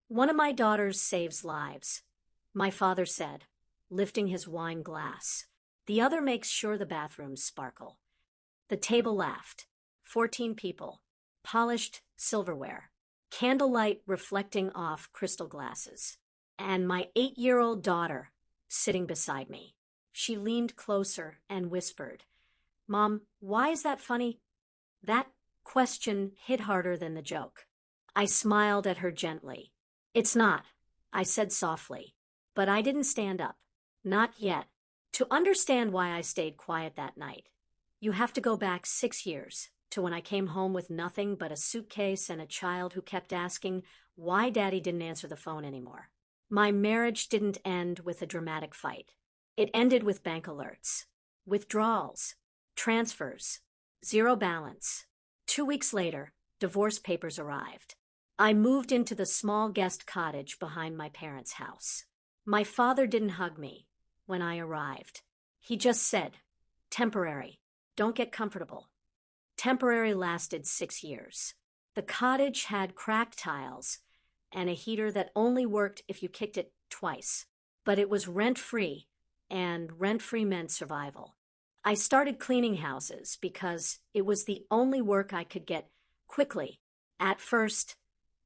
One of my daughters saves lives, my father said, lifting his wine glass. The other makes sure the bathrooms sparkle. The table laughed. 14 people. Polished silverware. Candlelight reflecting off crystal glasses. And my 8-year-old daughter sitting beside me. She leaned closer and whispered, "Mom, why is that funny?" That question hit harder than the joke. I smiled at her gently. "It's not," I said softly. But I didn't stand up. Not yet. To understand why I stayed quiet that night, you have to go back 6 years, to when I came home with nothing but a suitcase and a child who kept asking why Daddy didn't answer the phone anymore. My marriage didn't end with a dramatic fight. It ended with bank alerts, withdrawals, transfers, zero balance. 2 weeks later, divorce papers arrived. I moved into the small guest cottage behind my parents' house. My father didn't hug me when I arrived. He just said, "Temporary. Don't get comfortable." Temporary lasted 6 years. The cottage had cracked tiles and a heater that only worked if you kicked it twice. But it was rent-free, and rent-free meant survival. I started cleaning houses because it was the only work I could get quickly. At first,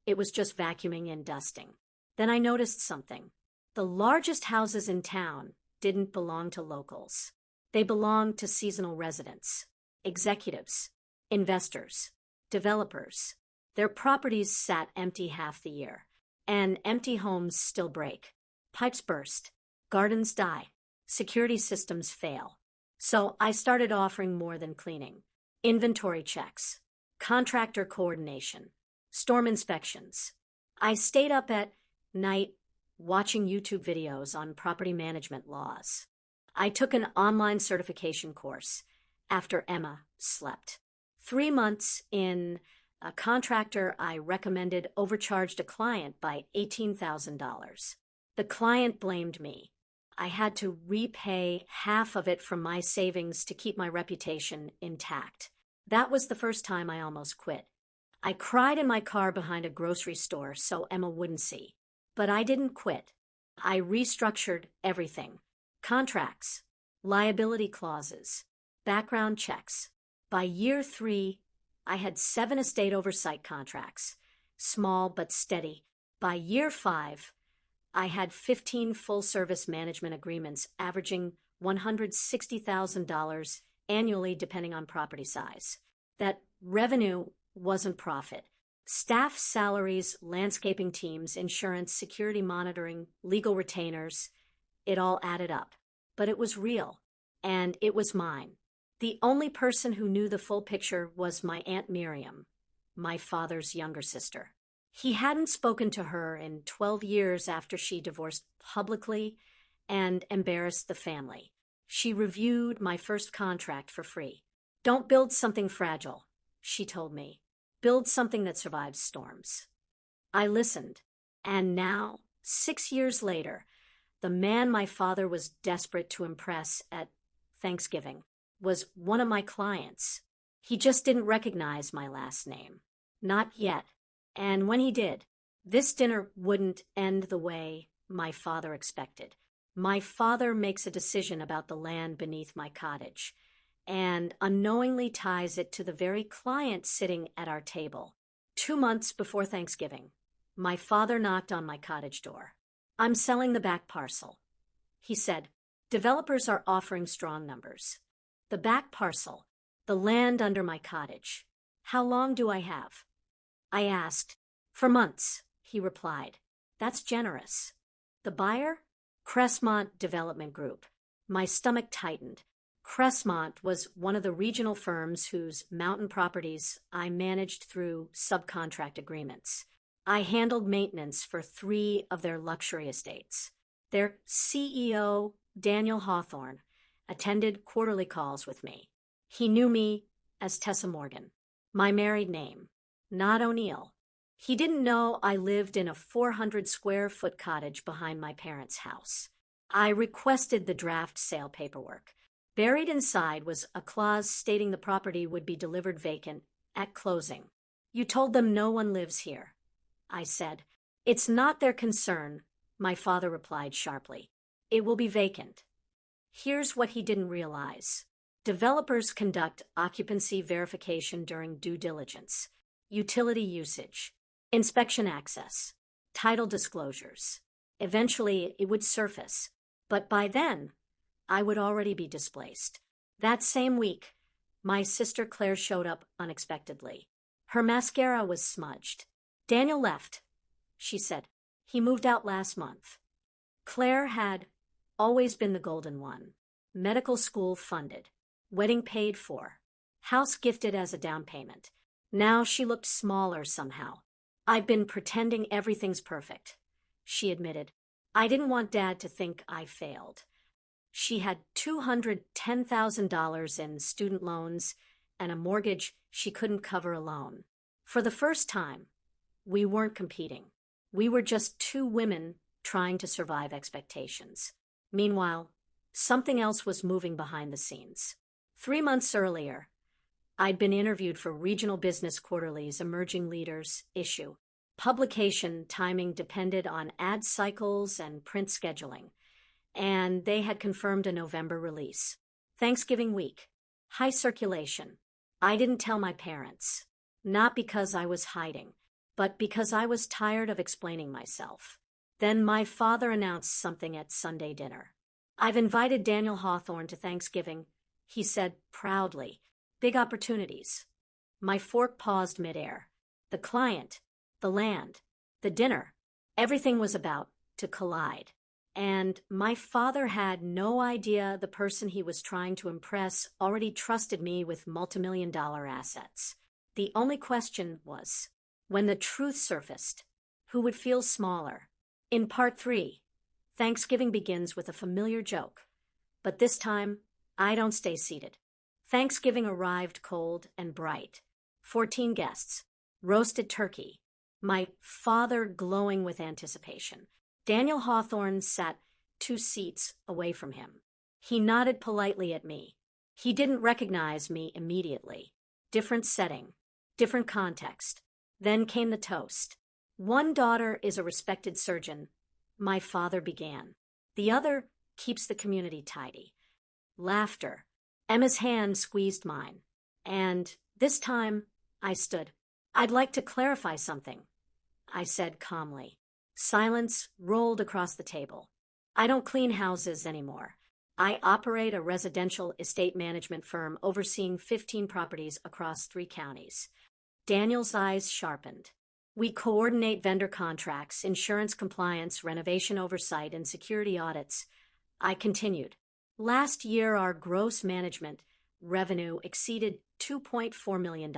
it was just vacuuming and dusting. Then I noticed something. The largest houses in town didn't belong to locals. They belonged to seasonal residents, executives, investors, developers. Their properties sat empty half the year, and empty homes still break. Pipes burst, gardens die, security systems fail. So I started offering more than cleaning. Inventory checks, contractor coordination, storm inspections. I stayed up at night watching YouTube videos on property management laws. I took an online certification course after Emma slept. 3 months in, a contractor I recommended overcharged a client by $18,000. The client blamed me. I had to repay half of it from my savings to keep my reputation intact. That was the first time I almost quit. I cried in my car behind a grocery store so Emma wouldn't see. But I didn't quit. I restructured everything. Contracts, liability clauses, background checks. By year 3, I had 7 estate oversight contracts, small but steady. By year 5, I had 15 full-service management agreements averaging $160,000 annually depending on property size. That revenue wasn't profit. Staff salaries, landscaping teams, insurance, security monitoring, legal retainers, it all added up. But it was real, and it was mine. The only person who knew the full picture was my Aunt Miriam, my father's younger sister. He hadn't spoken to her in 12 years after she divorced publicly and embarrassed the family. She reviewed my first contract for free. "Don't build something fragile," she told me. "Build something that survives storms." I listened, and now, 6 years later, the man my father was desperate to impress at Thanksgiving was one of my clients. He just didn't recognize my last name. Not yet. And when he did, this dinner wouldn't end the way my father expected. My father makes a decision about the land beneath my cottage and unknowingly ties it to the very client sitting at our table. 2 months before Thanksgiving, my father knocked on my cottage door. "I'm selling the back parcel," he said. "Developers are offering strong numbers. The back parcel, the land under my cottage. How long do I have?" I asked. "For months," he replied. "That's generous." The buyer? Crestmont Development Group. My stomach tightened. Crestmont was one of the regional firms whose mountain properties I managed through subcontract agreements. I handled maintenance for 3 of their luxury estates. Their CEO, Daniel Hawthorne, attended quarterly calls with me. He knew me as Tessa Morgan, my married name, not O'Neill. He didn't know I lived in a 400-square-foot cottage behind my parents' house. I requested the draft sale paperwork. Buried inside was a clause stating the property would be delivered vacant at closing. "You told them no one lives here," I said. It's not their concern, my father replied sharply. It will be vacant. Here's what he didn't realize. Developers conduct occupancy verification during due diligence, utility usage, inspection access, title disclosures. Eventually, it would surface, but by then, I would already be displaced. That same week, my sister Claire showed up unexpectedly. Her mascara was smudged. Daniel left, she said. He moved out last month. Claire had always been the golden one. Medical school funded, wedding paid for, house gifted as a down payment. Now she looked smaller somehow. I've been pretending everything's perfect, she admitted. I didn't want Dad to think I failed. She had $210,000 in student loans and a mortgage she couldn't cover alone. For the first time, we weren't competing. We were just two women trying to survive expectations. Meanwhile, something else was moving behind the scenes. 3 months earlier, I'd been interviewed for Regional Business Quarterly's Emerging Leaders issue. Publication timing depended on ad cycles and print scheduling, and they had confirmed a November release. Thanksgiving week. High circulation. I didn't tell my parents, not because I was hiding, but because I was tired of explaining myself. Then my father announced something at Sunday dinner. I've invited Daniel Hawthorne to Thanksgiving, he said proudly. Big opportunities. My fork paused midair. The client, the land, the dinner, everything was about to collide. And my father had no idea the person he was trying to impress already trusted me with multimillion-dollar assets. The only question was, when the truth surfaced, who would feel smaller? In part 3, Thanksgiving begins with a familiar joke. But this time, I don't stay seated. Thanksgiving arrived cold and bright. 14 guests. Roasted turkey. My father glowing with anticipation. Daniel Hawthorne sat 2 seats away from him. He nodded politely at me. He didn't recognize me immediately. Different setting, different context. Then came the toast. One daughter is a respected surgeon, my father began. The other keeps the community tidy. Laughter. Emma's hand squeezed mine. And this time, I stood. I'd like to clarify something, I said calmly. Silence rolled across the table. I don't clean houses anymore. I operate a residential estate management firm overseeing 15 properties across 3 counties. Daniel's eyes sharpened. We coordinate vendor contracts, insurance compliance, renovation oversight, and security audits. I continued. Last year, our gross management revenue exceeded $2.4 million.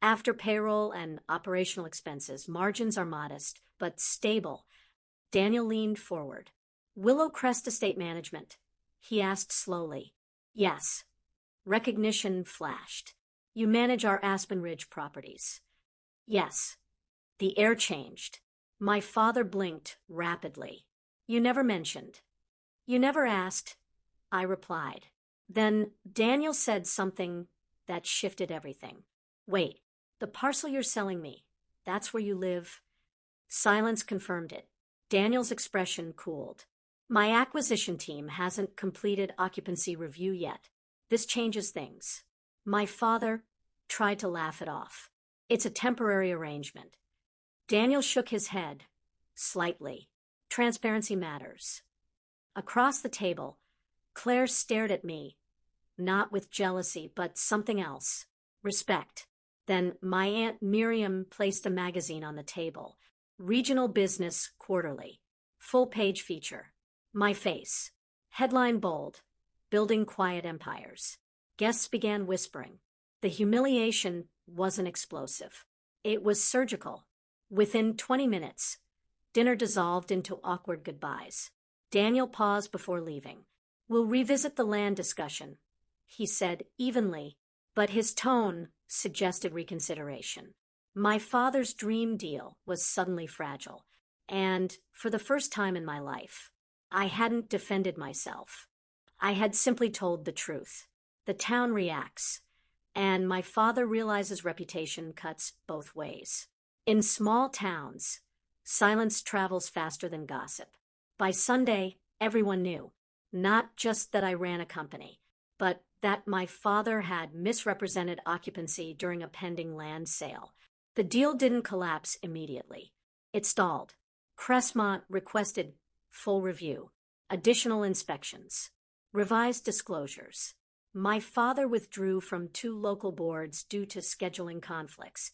After payroll and operational expenses, margins are modest, but stable. Daniel leaned forward. Willow Crest Estate Management, he asked slowly. Yes. Recognition flashed. You manage our Aspen Ridge properties. Yes. The air changed. My father blinked rapidly. You never mentioned. You never asked, I replied. Then Daniel said something that shifted everything. Wait, the parcel you're selling me, that's where you live? Silence confirmed it. Daniel's expression cooled. My acquisition team hasn't completed occupancy review yet. This changes things. My father tried to laugh it off. It's a temporary arrangement. Daniel shook his head, slightly. Transparency matters. Across the table, Claire stared at me, not with jealousy, but something else. Respect. Then my Aunt Miriam placed a magazine on the table. Regional Business Quarterly. Full-page feature. My face. Headline bold. Building Quiet Empires. Guests began whispering. The humiliation wasn't explosive. It was surgical. Within 20 minutes, dinner dissolved into awkward goodbyes. Daniel paused before leaving. We'll revisit the land discussion, he said evenly, but his tone suggested reconsideration. My father's dream deal was suddenly fragile, and for the first time in my life, I hadn't defended myself. I had simply told the truth. The town reacts, and my father realizes reputation cuts both ways. In small towns, Silence travels faster than gossip. By Sunday, everyone knew, not just that I ran a company, but that my father had misrepresented occupancy during a pending land sale. The deal didn't collapse immediately. It stalled. Crestmont requested full review, additional inspections, revised disclosures. My father withdrew from 2 local boards due to scheduling conflicts.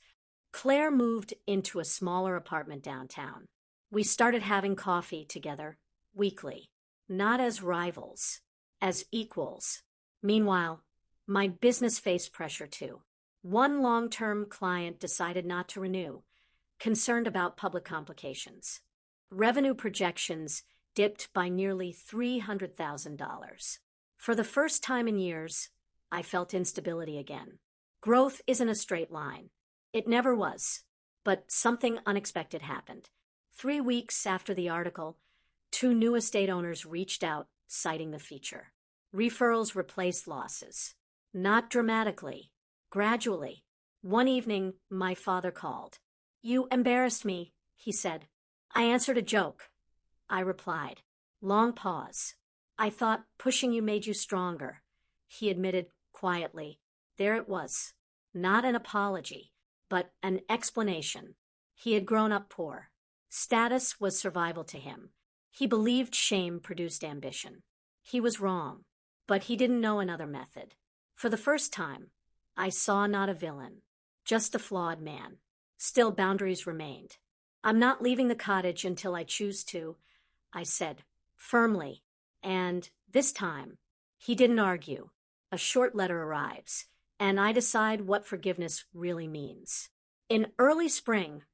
Claire moved into a smaller apartment downtown. We started having coffee together weekly, not as rivals, as equals. Meanwhile, my business faced pressure too. One long-term client decided not to renew, concerned about public complications. Revenue projections dipped by nearly $300,000. For the first time in years, I felt instability again. Growth isn't a straight line. It never was. But something unexpected happened. 3 weeks after the article, 2 new estate owners reached out, citing the feature. Referrals replaced losses. Not dramatically, gradually. One evening, my father called. "You embarrassed me," he said. "I answered a joke," I replied. Long pause. "I thought pushing you made you stronger," he admitted quietly. There it was. Not an apology, but an explanation. He had grown up poor. Status was survival to him. He believed shame produced ambition. He was wrong, but he didn't know another method. For the first time, I saw not a villain, just a flawed man. Still, boundaries remained. "I'm not leaving the cottage until I choose to," I said, firmly. And this time, he didn't argue. A short letter arrives, and I decide what forgiveness really means. In early spring,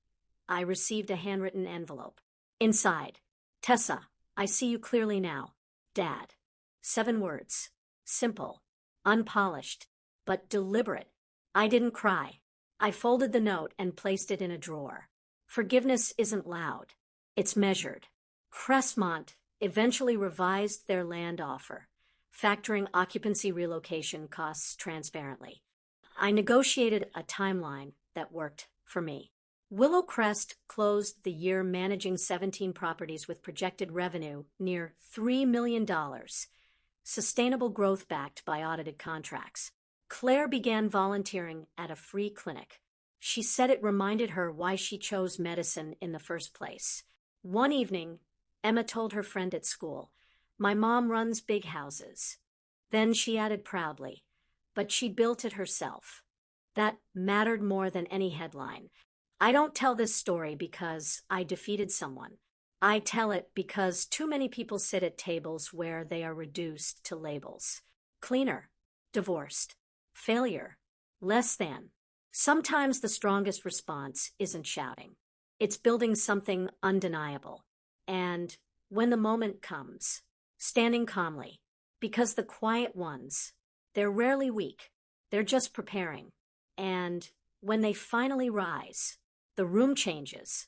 I received a handwritten envelope. Inside, "Tessa, I see you clearly now. Dad." 7 words. Simple, unpolished, but deliberate. I didn't cry. I folded the note and placed it in a drawer. Forgiveness isn't loud. It's measured. Crestmont eventually revised their land offer, factoring occupancy relocation costs transparently. I negotiated a timeline that worked for me. Willow Crest closed the year managing 17 properties with projected revenue near $3 million, sustainable growth backed by audited contracts. Claire began volunteering at a free clinic. She said it reminded her why she chose medicine in the first place. One evening, Emma told her friend at school, "My mom runs big houses." Then she added proudly, "But she built it herself." That mattered more than any headline. I don't tell this story because I defeated someone. I tell it because too many people sit at tables where they are reduced to labels. Cleaner, divorced, failure, less than. Sometimes the strongest response isn't shouting. It's building something undeniable. And when the moment comes, standing calmly, because the quiet ones, they're rarely weak. They're just preparing. And when they finally rise, the room changes.